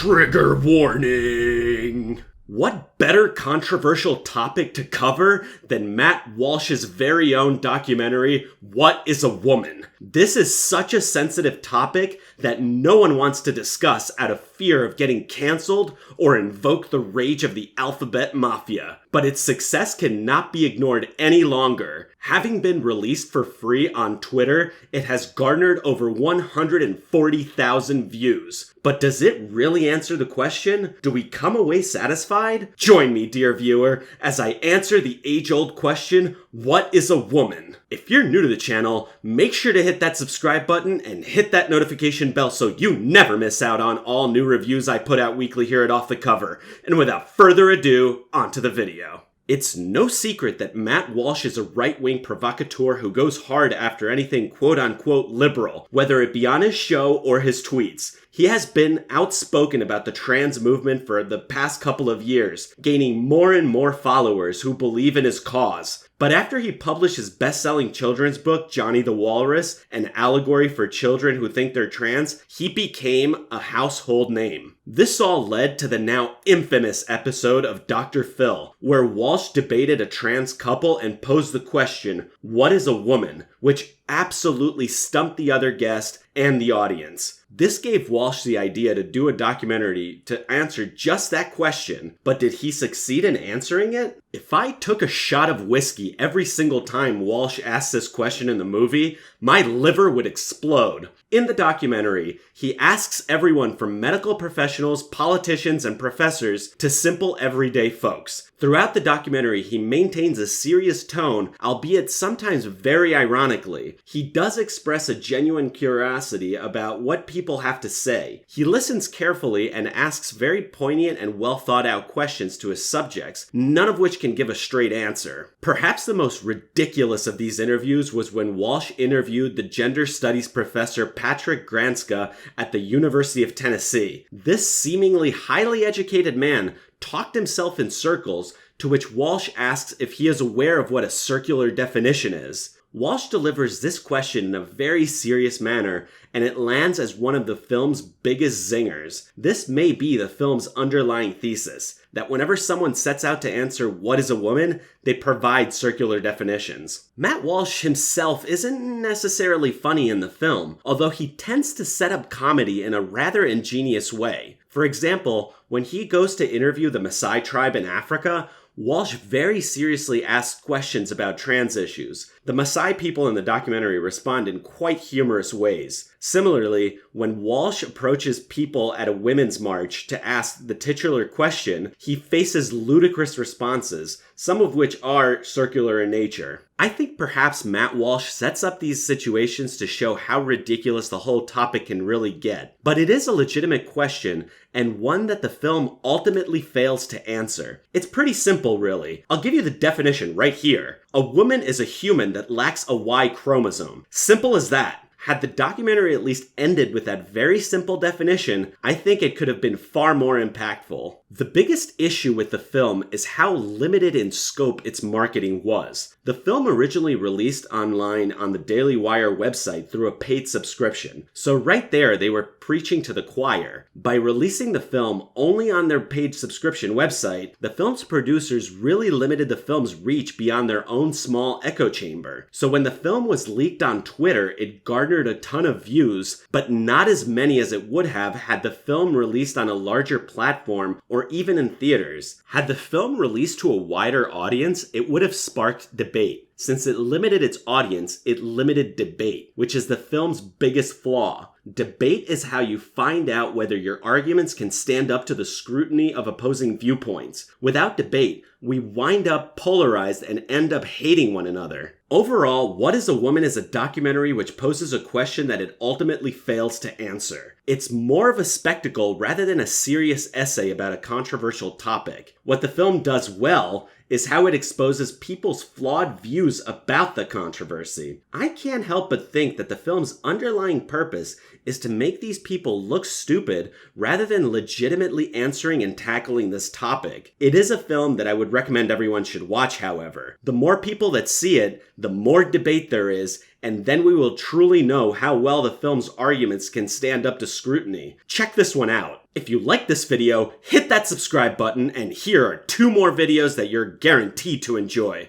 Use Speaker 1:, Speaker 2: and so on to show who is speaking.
Speaker 1: Trigger warning! What better controversial topic to cover than Matt Walsh's very own documentary, What is a Woman? This is such a sensitive topic that no one wants to discuss out of fear of getting canceled or invoke the rage of the alphabet mafia. But its success cannot be ignored any longer. Having been released for free on Twitter, it has garnered over 140,000 views. But does it really answer the question? Do we come away satisfied? Join me, dear viewer, as I answer the age-old question, what is a woman? If you're new to the channel, make sure to hit that subscribe button and hit that notification bell so you never miss out on all new reviews I put out weekly here at Off the Cover. And without further ado, onto the video. It's no secret that Matt Walsh is a right-wing provocateur who goes hard after anything quote-unquote liberal, whether it be on his show or his tweets. He has been outspoken about the trans movement for the past couple of years, gaining more and more followers who believe in his cause. But after he published his best-selling children's book, Johnny the Walrus, an allegory for children who think they're trans, he became a household name. This all led to the now infamous episode of Dr. Phil, where Walsh debated a trans couple and posed the question, what is a woman? Which absolutely stumped the other guest and the audience. This gave Walsh the idea to do a documentary to answer just that question, but did he succeed in answering it? If I took a shot of whiskey every single time Walsh asked this question in the movie, my liver would explode. In the documentary, he asks everyone from medical professionals, politicians, and professors to simple everyday folks. Throughout the documentary, he maintains a serious tone, albeit sometimes very ironically. He does express a genuine curiosity about what people have to say. He listens carefully and asks very poignant and well thought out questions to his subjects, none of which can give a straight answer. Perhaps the most ridiculous of these interviews was when Walsh interviewed the gender studies professor Patrick Granska at the University of Tennessee. This seemingly highly educated man talked himself in circles, to which Walsh asks if he is aware of what a circular definition is. Walsh delivers this question in a very serious manner, and it lands as one of the film's biggest zingers. This may be the film's underlying thesis, that whenever someone sets out to answer what is a woman, they provide circular definitions. Matt Walsh himself isn't necessarily funny in the film, although he tends to set up comedy in a rather ingenious way. For example, when he goes to interview the Maasai tribe in Africa, Walsh very seriously asks questions about trans issues. The Maasai people in the documentary respond in quite humorous ways. Similarly, when Walsh approaches people at a women's march to ask the titular question, he faces ludicrous responses, some of which are circular in nature. I think perhaps Matt Walsh sets up these situations to show how ridiculous the whole topic can really get. But it is a legitimate question, and one that the film ultimately fails to answer. It's pretty simple, really. I'll give you the definition right here. A woman is a human that lacks a Y chromosome. Simple as that. Had the documentary at least ended with that very simple definition, I think it could have been far more impactful. The biggest issue with the film is how limited in scope its marketing was. The film originally released online on the Daily Wire website through a paid subscription. So right there, they were preaching to the choir. By releasing the film only on their paid subscription website, the film's producers really limited the film's reach beyond their own small echo chamber. So when the film was leaked on Twitter, it garnered a ton of views, but not as many as it would have had the film released on a larger platform or even in theaters. Had the film released to a wider audience, it would have sparked debate. Since it limited its audience, it limited debate, which is the film's biggest flaw. Debate is how you find out whether your arguments can stand up to the scrutiny of opposing viewpoints. Without debate, we wind up polarized and end up hating one another. Overall, What is a Woman is a documentary which poses a question that it ultimately fails to answer. It's more of a spectacle rather than a serious essay about a controversial topic. What the film does well is how it exposes people's flawed views about the controversy. I can't help but think that the film's underlying purpose is to make these people look stupid rather than legitimately answering and tackling this topic. It is a film that I would recommend everyone should watch, however. The more people that see it, the more debate there is, and then we will truly know how well the film's arguments can stand up to scrutiny. Check this one out. If you like this video, hit that subscribe button, and here are 2 more videos that you're guaranteed to enjoy.